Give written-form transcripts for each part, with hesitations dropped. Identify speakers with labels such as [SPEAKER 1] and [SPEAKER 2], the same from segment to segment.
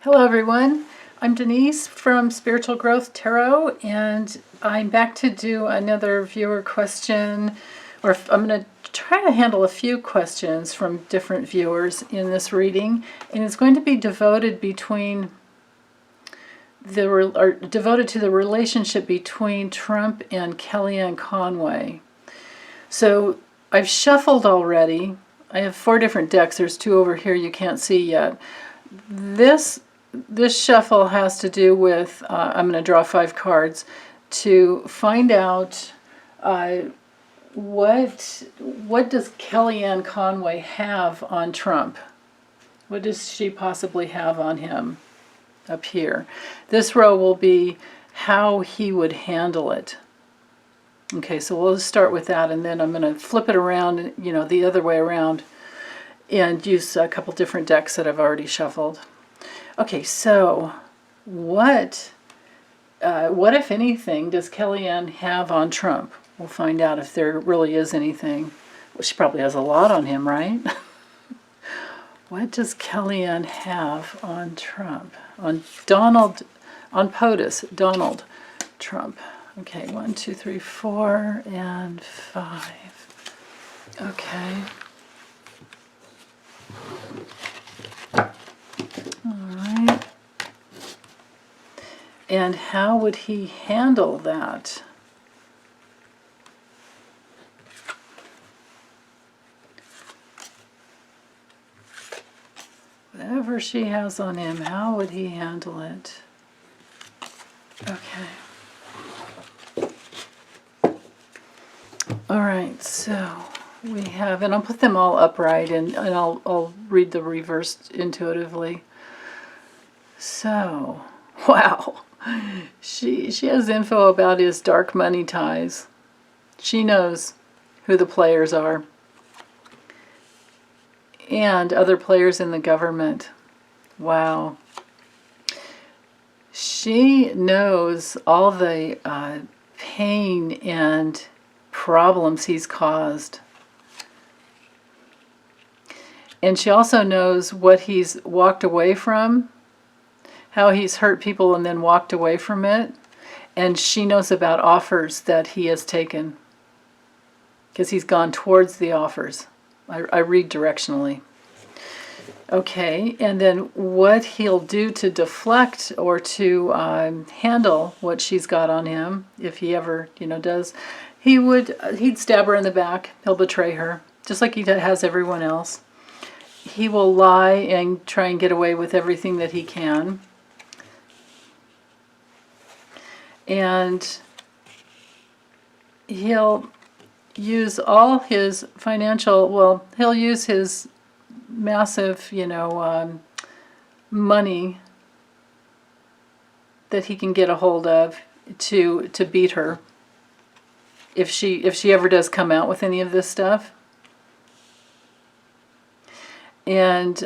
[SPEAKER 1] Hello everyone, I'm Denise from Spiritual Growth Tarot, and I'm back to do another viewer question, or I'm going to try to handle a few questions from different viewers in this reading, and it's going to be devoted devoted to the relationship between Trump and Kellyanne Conway. So I've shuffled already. I have 4 different decks. There's 2 over here you can't see yet. This shuffle has to do with, I'm going to draw 5 cards to find out what does Kellyanne Conway have on Trump? What does she possibly have on him up here? This row will be how he would handle it. Okay, so we'll just start with that, and then I'm going to flip it around, the other way around, and use a couple different decks that I've already shuffled. Okay, so what if anything, does Kellyanne have on Trump? We'll find out if there really is anything. Well, she probably has a lot on him, right? What does Kellyanne have on Trump? On POTUS, Donald Trump. Okay, 1, 2, 3, 4, and 5. Okay. Alright. And how would he handle that? Whatever she has on him, how would he handle it? Okay. Alright, so we have, and I'll put them all upright, and I'll read the reversed intuitively. So, wow, she has info about his dark money ties. She knows who the players are, and other players in the government. Wow. She knows all the pain and problems he's caused. And she also knows what he's walked away from, how he's hurt people and then walked away from it. And she knows about offers that he has taken, because he's gone towards the offers. I read directionally. Okay, and then what he'll do to deflect or to handle what she's got on him, if he ever, does, he'd stab her in the back. He'll betray her, just like he has everyone else. He will lie and try and get away with everything that he can. And he'll use all his financial, he'll use his massive, money that he can get a hold of to beat her if she ever does come out with any of this stuff. And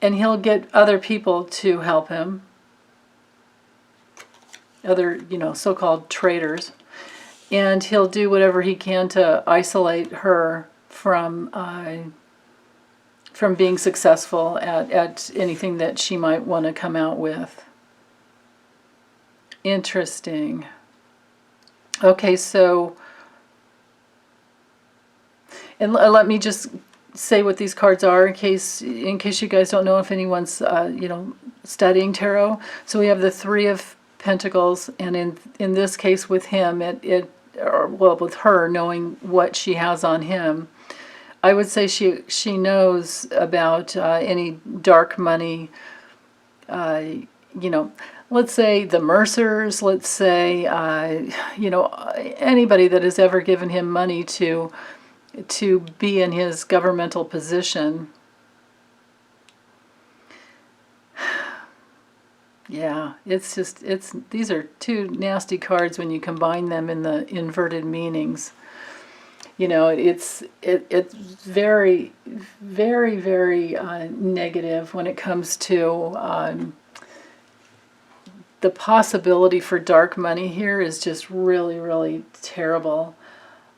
[SPEAKER 1] he'll get other people to help him, other so-called traitors, and he'll do whatever he can to isolate her from being successful at anything that she might want to come out with. Interesting. Okay, so, and let me just say what these cards are in case you guys don't know, if anyone's studying tarot. So we have the 3 of Pentacles, and in this case with him, with her knowing what she has on him, I would say she knows about any dark money, let's say the Mercers, let's say, anybody that has ever given him money to be in his governmental position. Yeah, these are 2 nasty cards when you combine them in the inverted meanings. It's very, very, very negative when it comes to the possibility for dark money here is just really, really terrible,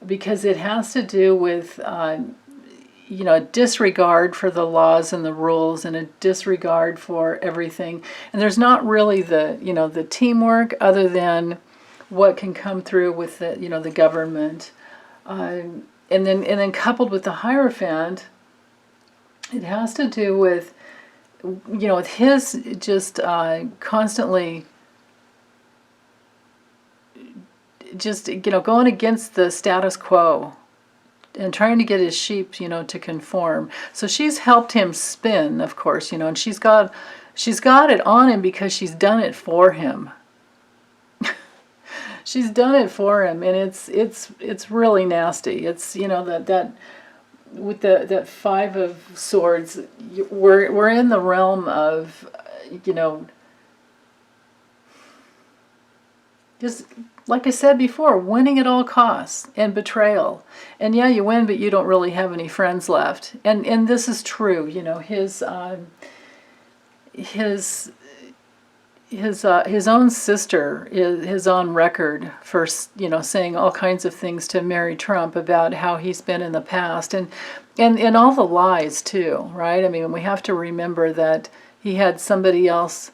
[SPEAKER 1] because it has to do with a disregard for the laws and the rules, and a disregard for everything. And there's not really the teamwork, other than what can come through with the government. And then coupled with the Hierophant, it has to do with, with his just constantly just, going against the status quo and trying to get his sheep, to conform. So she's helped him spin, of course, and she's got it on him because she's done it for him. She's done it for him, and it's really nasty. It's, that with that Five of Swords, we're in the realm of, just like I said before, winning at all costs and betrayal. And yeah, you win, but you don't really have any friends left. And this is true. His own sister is on record for saying all kinds of things to Mary Trump about how he's been in the past, and all the lies too, right? I mean, we have to remember that he had somebody else.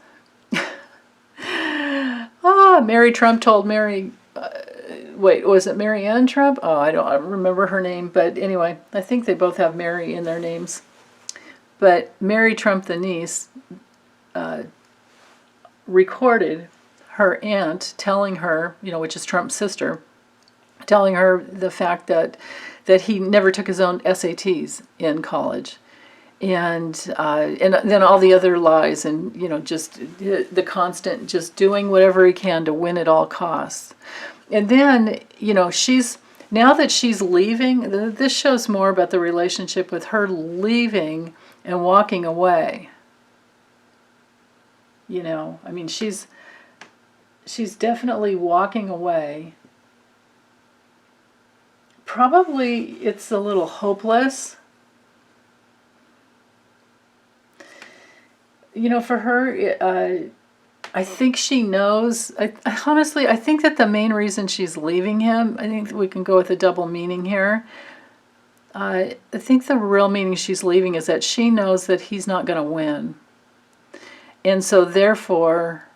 [SPEAKER 1] Mary Trump told Mary. Wait, was it Mary Ann Trump? Oh, I don't remember her name, but anyway, I think they both have Mary in their names. But Mary Trump, the niece, recorded her aunt telling her, which is Trump's sister, telling her the fact that he never took his own SATs in college, and then all the other lies, and just the constant just doing whatever he can to win at all costs. And then now that she's leaving, this shows more about the relationship with her leaving and walking away. I mean, she's definitely walking away. Probably it's a little hopeless. For her, I think she knows. Honestly, I think that the main reason she's leaving him, I think we can go with a double meaning here. I think the real meaning she's leaving is that she knows that he's not going to win. And so therefore,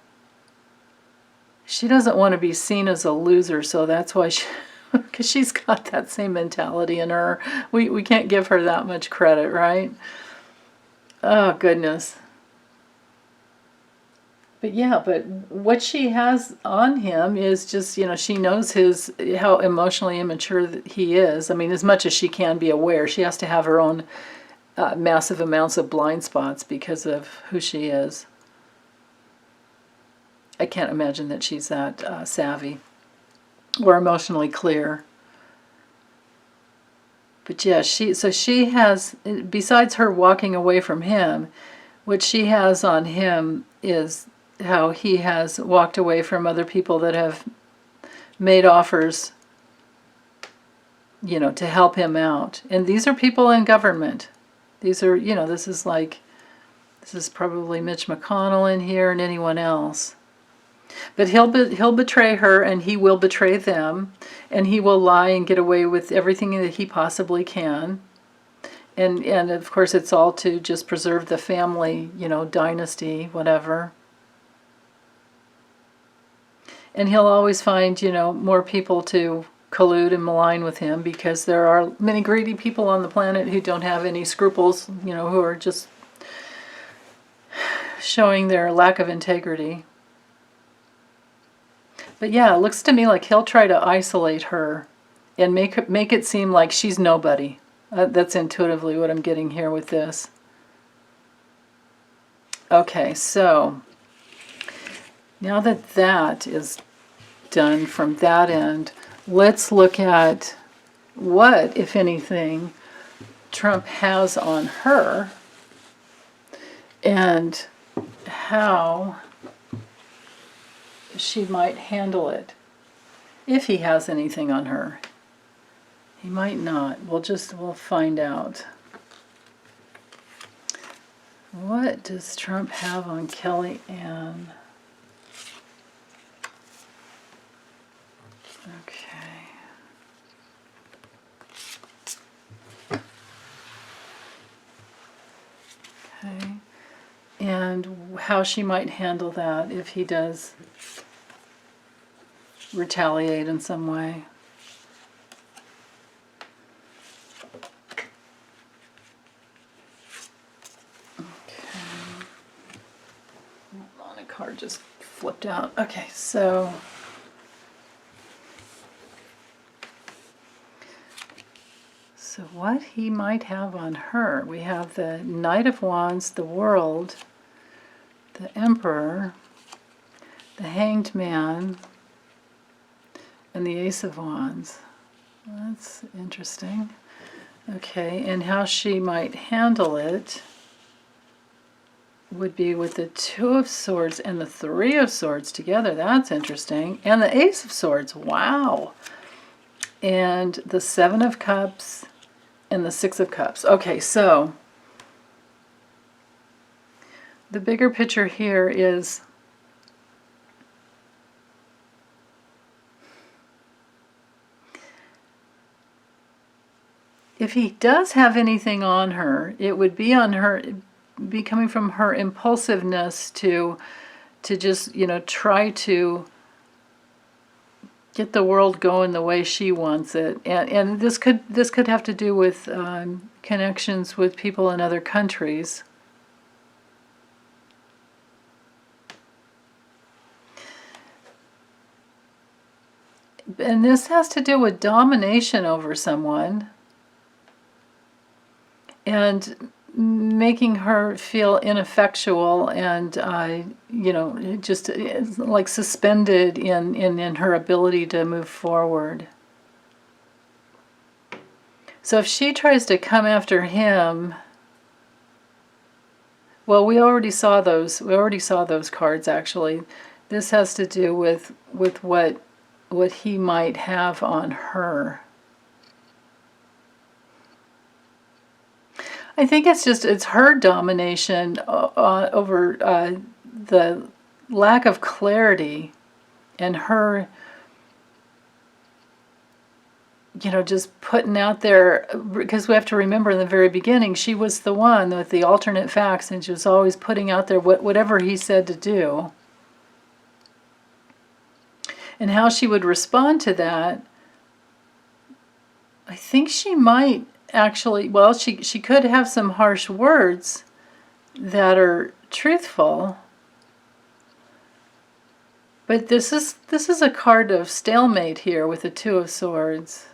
[SPEAKER 1] she doesn't want to be seen as a loser, so that's why because she's got that same mentality in her. We can't give her that much credit, right? Oh, goodness. But yeah, but what she has on him is just, she knows how emotionally immature that he is. I mean, as much as she can be aware, she has to have her own massive amounts of blind spots because of who she is. I can't imagine that she's that savvy or emotionally clear. But yeah, she has, besides her walking away from him, what she has on him is how he has walked away from other people that have made offers, to help him out. And these are people in government. These are, this is probably Mitch McConnell in here and anyone else. But he'll betray her, and he will betray them, and he will lie and get away with everything that he possibly can. And of course, it's all to just preserve the family, dynasty, whatever. And he'll always find, more people to collude and malign with him, because there are many greedy people on the planet who don't have any scruples, who are just showing their lack of integrity. But yeah, it looks to me like he'll try to isolate her and make it seem like she's nobody. That's intuitively what I'm getting here with this. Okay, so now that that is done from that end, let's look at what, if anything, Trump has on her and how she might handle it. If he has anything on her. He might not. We'll find out. What does Trump have on Kellyanne? Okay. and how she might handle that if he does retaliate in some way. Hold on, a card just flipped out. Okay, so what he might have on her. We have the Knight of Wands, the World, the Emperor, the Hanged Man, and the Ace of Wands. That's interesting. Okay, and how she might handle it would be with the Two of Swords and the Three of Swords together. That's interesting. And the Ace of Swords. Wow. And the Seven of Cups and the Six of Cups. Okay, so the bigger picture here is if he does have anything on her, it would be on her, be coming from her impulsiveness to just, you know, try to get the world going the way she wants it. And this could have to do with connections with people in other countries. And this has to do with domination over someone and making her feel ineffectual and, you know, just like suspended in her ability to move forward. So if she tries to come after him, well, we already saw those. We already saw those cards, actually. This has to do with what he might have on her. I think it's her domination over the lack of clarity, and her, you know, just putting out there, because we have to remember in the very beginning, she was the one with the alternate facts, and she was always putting out there whatever he said to do. And how she would respond to that, I think she might actually, well, she could have some harsh words that are truthful, but this is a card of stalemate here with the Two of Swords.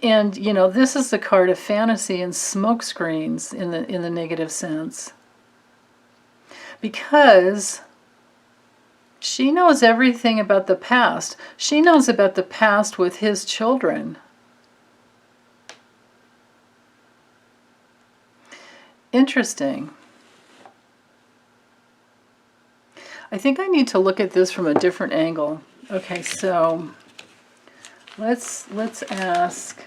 [SPEAKER 1] And, you know, this is the card of fantasy and smoke screens in the negative sense, because she knows everything about the past. She knows about the past with his children. Interesting. I think I need to look at this from a different angle. Okay, so let's ask.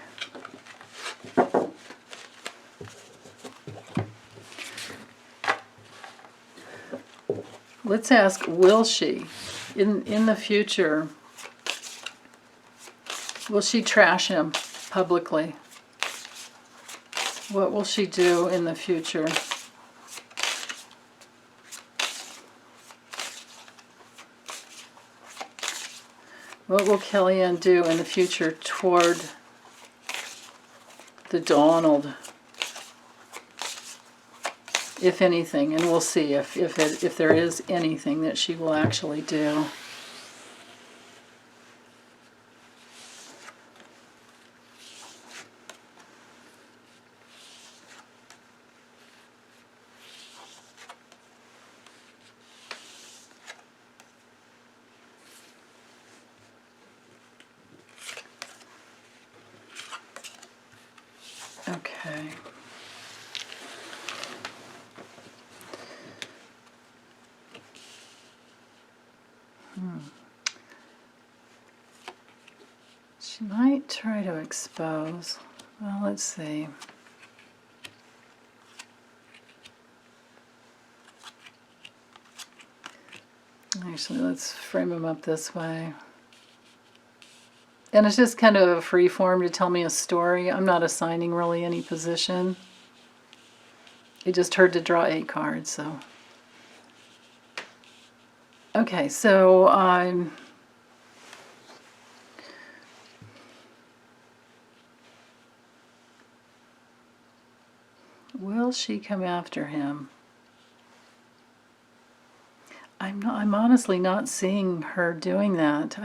[SPEAKER 1] Let's ask, will she, in the future, will she trash him publicly? What will she do in the future? What will Kellyanne do in the future toward the Donald? If anything, and we'll see if there is anything that she will actually do. Okay. She might try to expose. Well, let's see. Actually, let's frame him up this way. And it's just kind of a free form to tell me a story. I'm not assigning really any position. I just heard to draw 8 cards, so. Okay, so will she come after him? I'm honestly not seeing her doing that.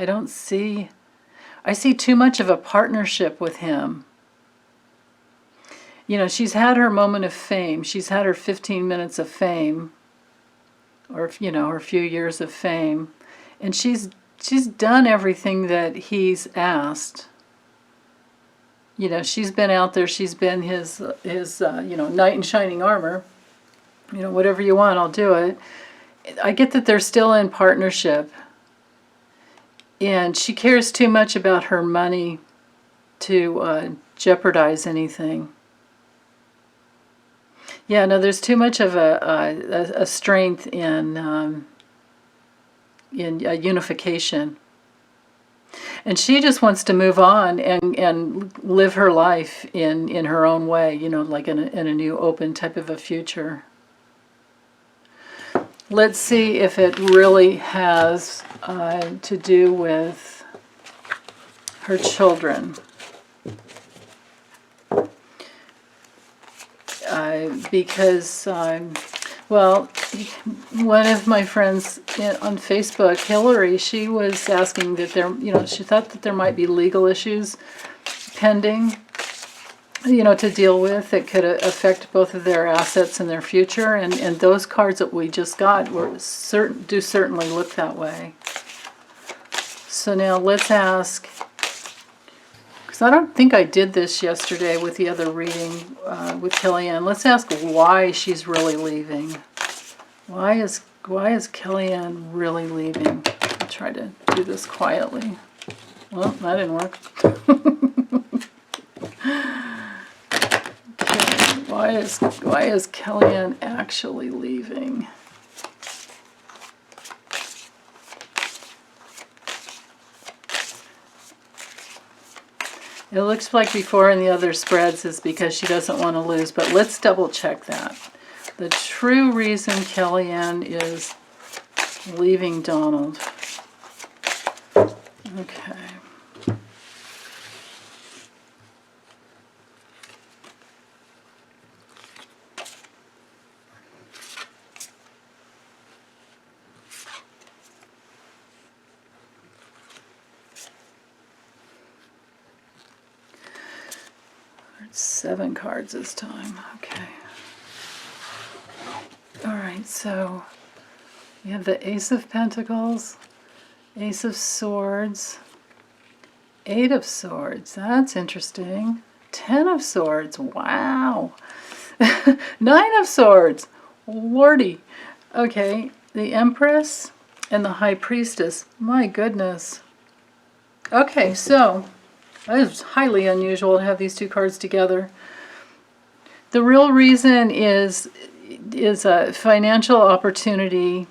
[SPEAKER 1] I see too much of a partnership with him. You know, she's had her moment of fame. She's had her 15 minutes of fame, or, you know, her few years of fame. And she's done everything that he's asked. You know, she's been out there. She's been his you know, knight in shining armor. You know, whatever you want, I'll do it. I get that they're still in partnership. And she cares too much about her money to jeopardize anything. Yeah, no, there's too much of a strength in unification. And she just wants to move on and live her life in her own way, you know, like in a new open type of a future. Let's see if it really has to do with her children. Because, well, one of my friends on Facebook, Hillary, she was asking that there, you know, she thought that there might be legal issues pending, you know, to deal with that could affect both of their assets and their future. And those cards that we just got do certainly look that way. So now let's ask, because I don't think I did this yesterday with the other reading with Kellyanne. Let's ask why she's really leaving. Why is Kellyanne really leaving? I'll try to do this quietly. Well, that didn't work. Okay, why is Kellyanne actually leaving? It looks like before in the other spreads is because she doesn't want to lose, but let's double check that. The true reason Kellyanne is leaving Donald. Okay. There's 7 cards this time. Okay. All right, so we have the Ace of Pentacles, Ace of Swords, 8 of Swords. That's interesting. 10 of Swords. Wow. 9 of Swords. Lordy. Okay, the Empress and the High Priestess. My goodness. Okay, so that is highly unusual to have these 2 cards together. The real reason is a financial opportunity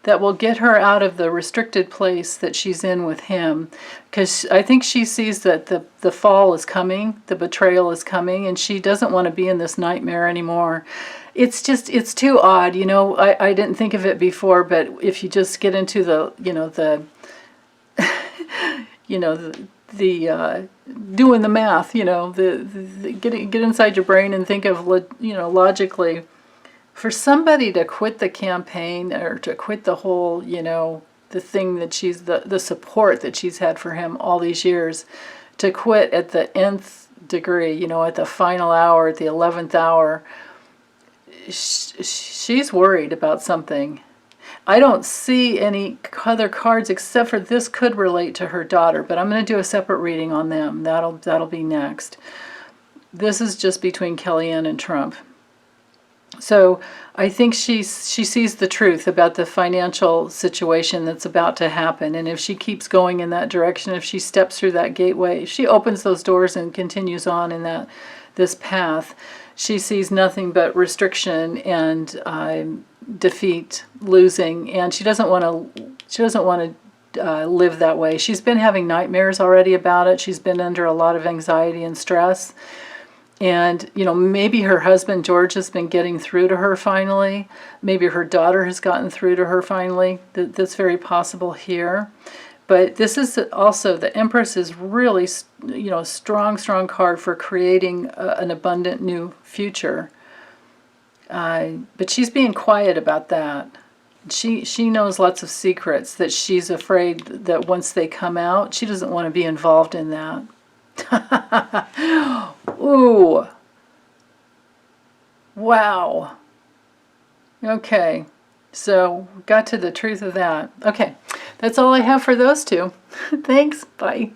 [SPEAKER 1] that will get her out of the restricted place that she's in with him, because I think she sees that the fall is coming, the betrayal is coming, and she doesn't want to be in this nightmare anymore. It's too odd, you know. I didn't think of it before, but if you just get into the, you know, the you know, the doing the math, you know, the get inside your brain and think of, you know, logically, for somebody to quit the campaign or to quit the whole, you know, the thing that she's, the support that she's had for him all these years, to quit at the nth degree, you know, at the final hour, at the 11th hour, she's worried about something. I don't see any other cards except for this could relate to her daughter, but I'm going to do a separate reading on them. That'll be next. This is just between Kellyanne and Trump. So I think she sees the truth about the financial situation that's about to happen, and if she keeps going in that direction, if she steps through that gateway, if she opens those doors and continues on in this path, she sees nothing but restriction and defeat, losing, and she doesn't want to live that way. She's been having nightmares already about it. She's been under a lot of anxiety and stress. And, you know, maybe her husband, George, has been getting through to her finally. Maybe her daughter has gotten through to her finally. That's very possible here. But this is also, the Empress is really, you know, a strong, strong card for creating an abundant new future. But she's being quiet about that. She knows lots of secrets that she's afraid that once they come out, she doesn't want to be involved in that. Ooh. Wow. Okay. So, got to the truth of that. Okay. That's all I have for those two. Thanks. Bye.